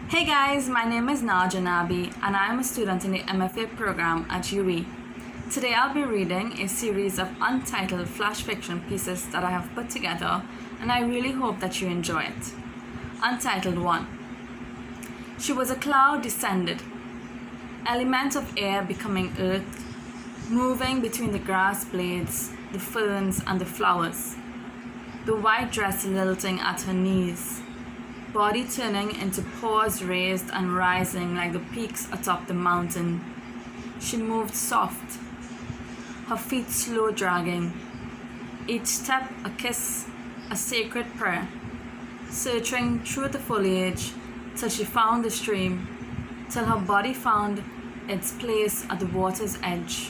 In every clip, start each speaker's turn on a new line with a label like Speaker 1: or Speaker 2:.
Speaker 1: Hey guys, my name is Nadja Nabbie and I am a student in the MFA program at UE. Today I'll be reading a series of untitled flash fiction pieces that I have put together, and I really hope that you enjoy it. Untitled 1. She was a cloud descended, element of air becoming earth, moving between the grass blades, the ferns and the flowers, the white dress lilting at her knees, body turning into paws raised and rising like the peaks atop the mountain. She moved soft, her feet slow dragging, each step a kiss, a sacred prayer, searching through the foliage till she found the stream, till her body found its place at the water's edge,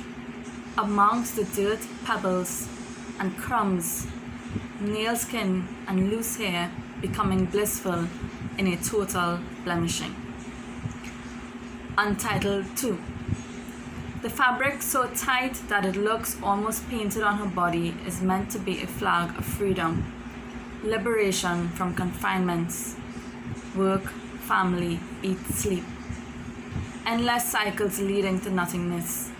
Speaker 1: amongst the dirt, pebbles and crumbs, nail skin and loose hair becoming blissful in a total blemishing. Untitled 2. The fabric so tight that it looks almost painted on her body is meant to be a flag of freedom, liberation from confinements, work, family, eat, sleep. Endless cycles leading to nothingness.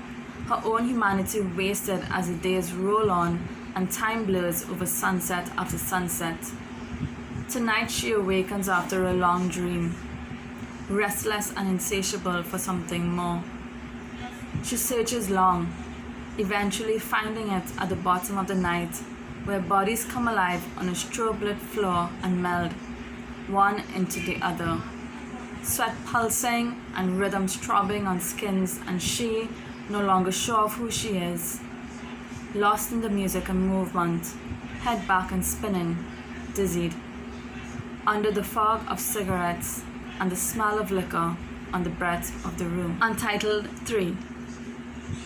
Speaker 1: Her own humanity wasted as the days roll on and time blurs over sunset after sunset. Tonight she awakens after a long dream, restless and insatiable for something more. She searches long, eventually finding it at the bottom of the night, where bodies come alive on a strobe-lit floor and meld, one into the other. Sweat pulsing and rhythms throbbing on skins, and she, no longer sure of who she is, lost in the music and movement, head back and spinning, dizzied, under the fog of cigarettes and the smell of liquor on the breath of the room. Untitled 3.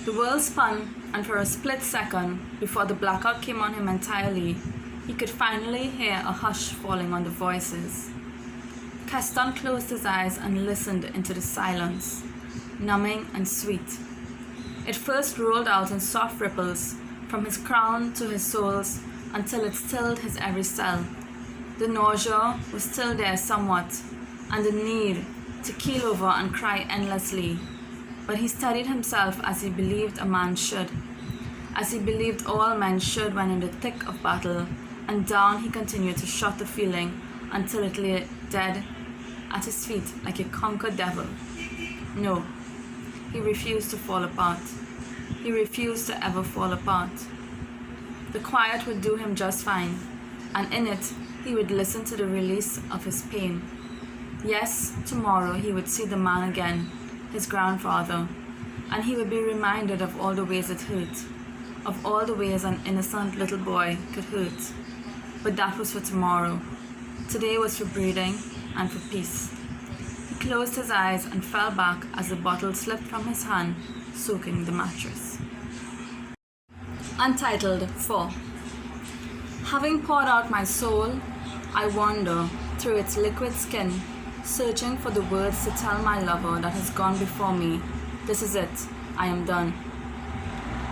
Speaker 1: The world spun, and for a split second, before the blackout came on him entirely, he could finally hear a hush falling on the voices. Caston closed his eyes and listened into the silence, numbing and sweet. It first rolled out in soft ripples from his crown to his soles until it stilled his every cell. The nausea was still there somewhat, and the need to keel over and cry endlessly. But he steadied himself as he believed a man should, as he believed all men should when in the thick of battle, and down he continued to shut the feeling until it lay dead at his feet like a conquered devil. No, he refused to fall apart. He refused to ever fall apart. The quiet would do him just fine, and in it he would listen to the release of his pain. Yes, tomorrow he would see the man again, his grandfather, and he would be reminded of all the ways it hurt, of all the ways an innocent little boy could hurt. But that was for tomorrow. Today was for breathing and for peace. He closed his eyes and fell back as the bottle slipped from his hand, soaking the mattress. Untitled 4. Having poured out my soul, I wander through its liquid skin, searching for the words to tell my lover that has gone before me, this is it, I am done.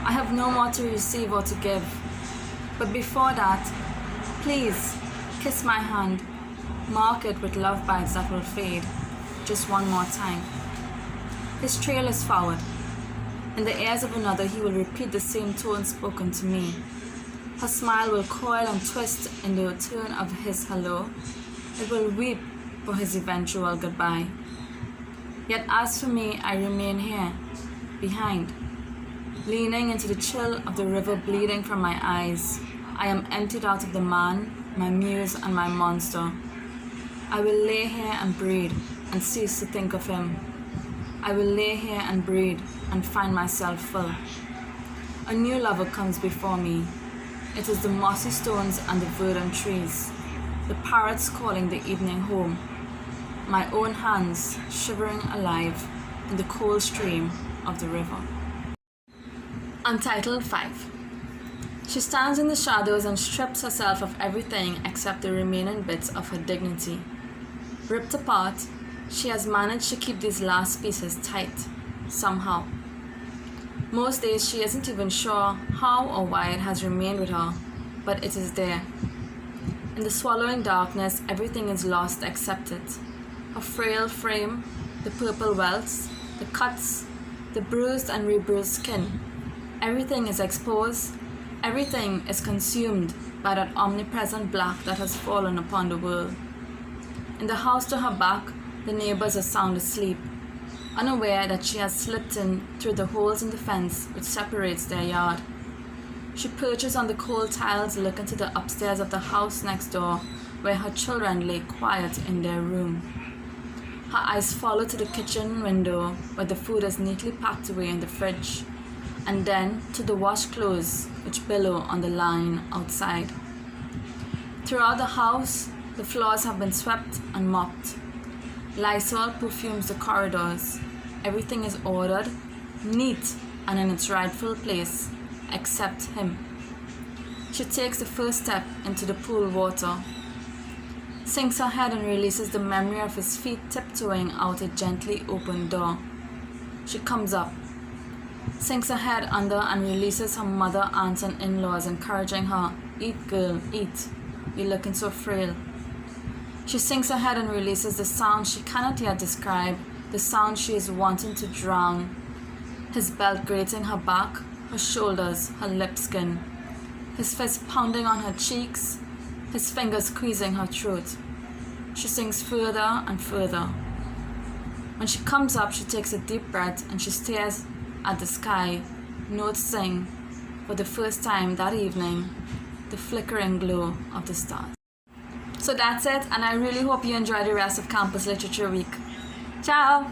Speaker 1: I have no more to receive or to give. But before that, please kiss my hand, mark it with love bites that will fade, just one more time. His trail is forward. In the ears of another he will repeat the same tone spoken to me. Her smile will coil and twist in the return of his hello. It will weep for his eventual goodbye. Yet as for me, I remain here, behind, leaning into the chill of the river bleeding from my eyes. I am emptied out of the man, my muse and my monster. I will lay here and breathe and cease to think of him. I will lay here and breathe and find myself full. A new lover comes before me. It is the mossy stones and the verdant trees, the parrots calling the evening home, my own hands shivering alive in the cold stream of the river. Untitled 5. She stands in the shadows and strips herself of everything except the remaining bits of her dignity. Ripped apart, she has managed to keep these last pieces tight, somehow. Most days she isn't even sure how or why it has remained with her, but it is there. In the swallowing darkness, everything is lost except it. Her frail frame, the purple welts, the cuts, the bruised and rebruised skin. Everything is exposed, everything is consumed by that omnipresent black that has fallen upon the world. In the house to her back, the neighbors are sound asleep, unaware that she has slipped in through the holes in the fence which separates their yard. She perches on the cold tiles looking to the upstairs of the house next door, where her children lay quiet in their room. Her eyes follow to the kitchen window where the food is neatly packed away in the fridge, and then to the washed clothes which billow on the line outside. Throughout the house, the floors have been swept and mopped. Lysol perfumes the corridors. Everything is ordered, neat, and in its rightful place, except him. She takes the first step into the pool water, sinks her head and releases the memory of his feet tiptoeing out a gently opened door. She comes up, sinks her head under and releases her mother, aunts and in-laws encouraging her, "Eat girl, eat, you're looking so frail." She sinks her head and releases the sound she cannot yet describe, the sound she is wanting to drown. His belt grating her back, her shoulders, her lip skin. His fist pounding on her cheeks, his fingers squeezing her throat. She sinks further and further. When she comes up, she takes a deep breath and she stares at the sky, noticing, for the first time that evening, the flickering glow of the stars. So that's it, and I really hope you enjoy the rest of Campus Literature Week. Ciao!